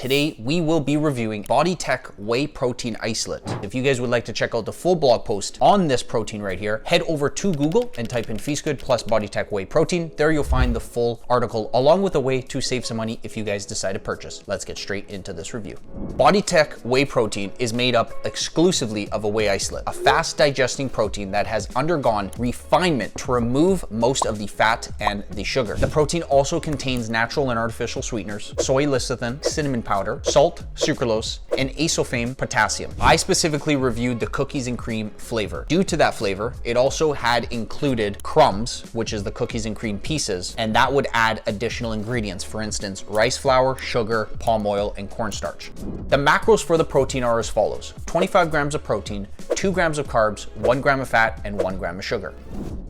today we will be reviewing BodyTech Whey Protein Isolate. If you guys would like to check out the full blog post on this protein right here, head over to Google and type in Feastgood plus BodyTech Whey Protein. There you'll find the full article along with a way to save some money if you guys decide to purchase. Let's get straight into this review. BodyTech Whey Protein is made up exclusively of a whey isolate, a fast digesting protein that has undergone refinement to remove most of the fat and the sugar. The protein also contains natural and artificial sweeteners, soy lecithin, cinnamon powder, salt, sucralose, and asofame potassium. I specifically reviewed the cookies and cream flavor. Due to that flavor, it also had included crumbs, which is the cookies and cream pieces, and that would add additional ingredients, for instance, rice flour, sugar, palm oil, and cornstarch. The macros for the protein are as follows: 25 grams of protein, 2 grams of carbs, 1 gram of fat, and 1 gram of sugar.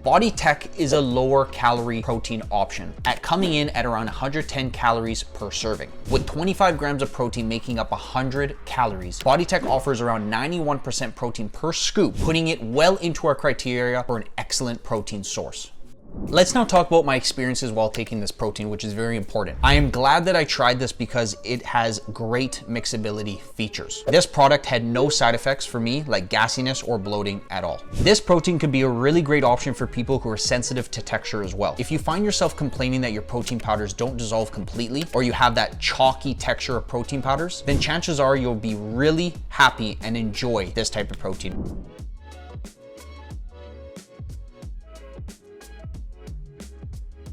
BodyTech is a lower calorie protein option at coming in at around 110 calories per serving. With 25 grams of protein making up 100 calories, BodyTech offers around 91% protein per scoop, putting it well into our criteria for an excellent protein source. Let's now talk about my experiences while taking this protein, which is very important. I am glad that I tried this because it has great mixability features. This product had no side effects for me, like gassiness or bloating at all. This protein could be a really great option for people who are sensitive to texture as well. If you find yourself complaining that your protein powders don't dissolve completely, or you have that chalky texture of protein powders, then chances are you'll be really happy and enjoy this type of protein.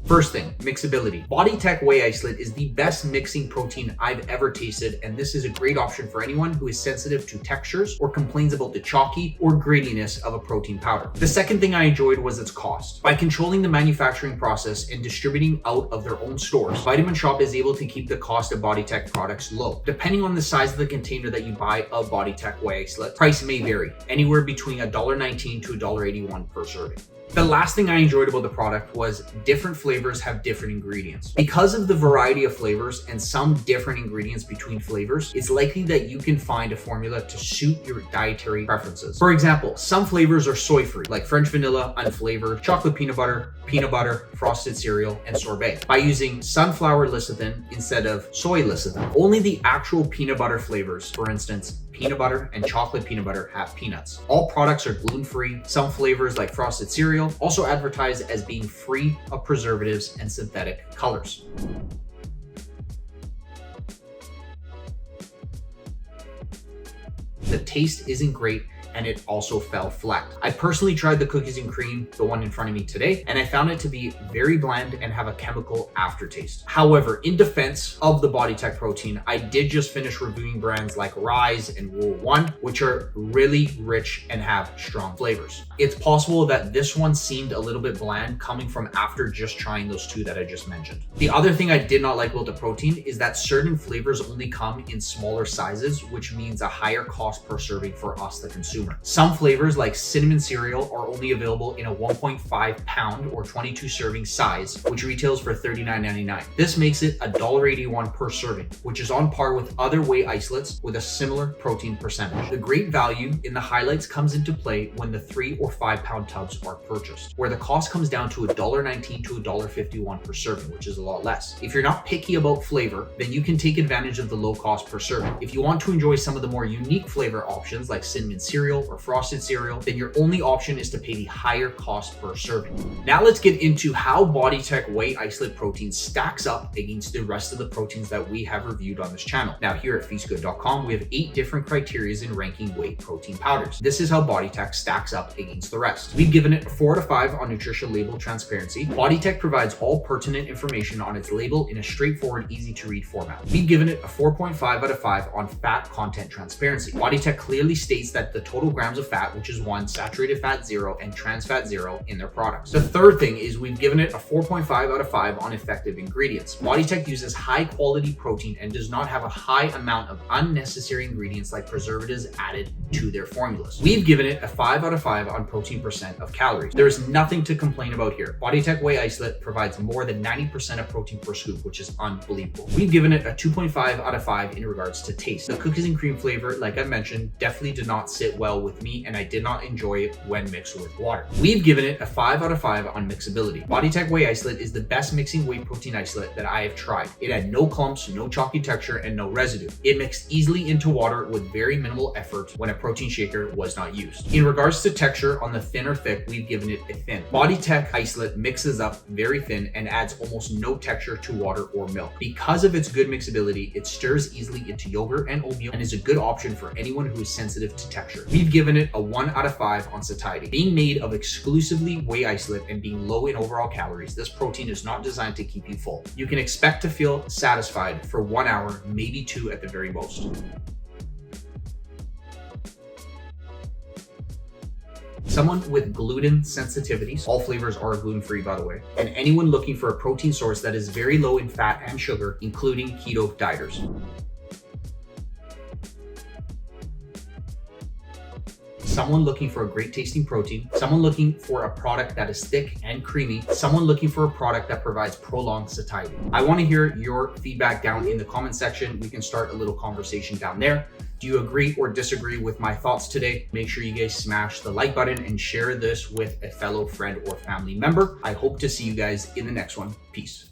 First thing, mixability. BodyTech Whey Isolate is the best mixing protein I've ever tasted, and this is a great option for anyone who is sensitive to textures or complains about the chalky or grittiness of a protein powder. The second thing I enjoyed was its cost. By controlling the manufacturing process and distributing out of their own stores, Vitamin Shoppe is able to keep the cost of BodyTech products low. Depending on the size of the container that you buy of BodyTech Whey Isolate, price may vary, anywhere between $1.19 to $1.81 per serving. The last thing I enjoyed about the product was different flavors have different ingredients. Because of the variety of flavors and some different ingredients between flavors, it's likely that you can find a formula to suit your dietary preferences. For example, some flavors are soy-free, like French vanilla, unflavored, chocolate peanut butter, frosted cereal, and sorbet. By using sunflower lecithin instead of soy lecithin, only the actual peanut butter flavors, for instance, peanut butter and chocolate peanut butter, have peanuts. All products are gluten-free. Some flavors, like frosted cereal, also advertise as being free of preservatives and synthetic colors. The taste isn't great, and it also fell flat. I personally tried the cookies and cream, the one in front of me today, and I found it to be very bland and have a chemical aftertaste. However, in defense of the BodyTech protein, I did just finish reviewing brands like Rise and Rule 1, which are really rich and have strong flavors. It's possible that this one seemed a little bit bland coming from after just trying those two that I just mentioned. The other thing I did not like about the protein is that certain flavors only come in smaller sizes, which means a higher cost per serving for us, the consumer. Some flavors like cinnamon cereal are only available in a 1.5 pound or 22 serving size, which retails for $39.99. This makes it $1.81 per serving, which is on par with other whey isolates with a similar protein percentage. The great value in the highlights comes into play when the 3 or 5 pound tubs are purchased, where the cost comes down to $1.19 to $1.51 per serving, which is a lot less. If you're not picky about flavor, then you can take advantage of the low cost per serving. If you want to enjoy some of the more unique flavor options like cinnamon cereal or frosted cereal, then your only option is to pay the higher cost per serving. Now let's get into how BodyTech Whey Isolate protein stacks up against the rest of the proteins that we have reviewed on this channel. Now here at feastgood.com, we have 8 different criteria in ranking whey protein powders. This is how BodyTech stacks up against the rest. We've given it a 4 out of 5 on nutrition label transparency. BodyTech provides all pertinent information on its label in a straightforward, easy to read format. We've given it a 4.5 out of 5 on fat content transparency. BodyTech clearly states that the total grams of fat, which is 1, saturated fat 0, and trans fat 0 in their products. The third thing is we've given it a 4.5 out of 5 on effective ingredients. BodyTech uses high quality protein and does not have a high amount of unnecessary ingredients like preservatives added to their formulas. We've given it a 5 out of 5 on protein percent of calories. There is nothing to complain about here. BodyTech Whey Isolate provides more than 90% of protein per scoop, which is unbelievable. We've given it a 2.5 out of 5 in regards to taste. The cookies and cream flavor, like I mentioned, definitely did not sit well with me, and I did not enjoy it when mixed with water. We've given it a 5 out of 5 on mixability. BodyTech Whey Isolate is the best mixing whey protein isolate that I have tried. It had no clumps, no chalky texture, and no residue. It mixed easily into water with very minimal effort when a protein shaker was not used. In regards to texture, on the thin or thick, we've given it a thin. BodyTech Isolate mixes up very thin and adds almost no texture to water or milk. Because of its good mixability, it stirs easily into yogurt and oatmeal and is a good option for anyone who is sensitive to texture. We've given it a 1 out of 5 on satiety. Being made of exclusively whey isolate and being low in overall calories, this protein is not designed to keep you full. You can expect to feel satisfied for 1 hour, maybe 2 at the very most. Someone with gluten sensitivities, all flavors are gluten-free by the way, and anyone looking for a protein source that is very low in fat and sugar, including keto dieters. Someone looking for a great tasting protein, someone looking for a product that is thick and creamy, someone looking for a product that provides prolonged satiety. I want to hear your feedback down in the comment section. We can start a little conversation down there. Do you agree or disagree with my thoughts today? Make sure you guys smash the like button and share this with a fellow friend or family member. I hope to see you guys in the next one. Peace.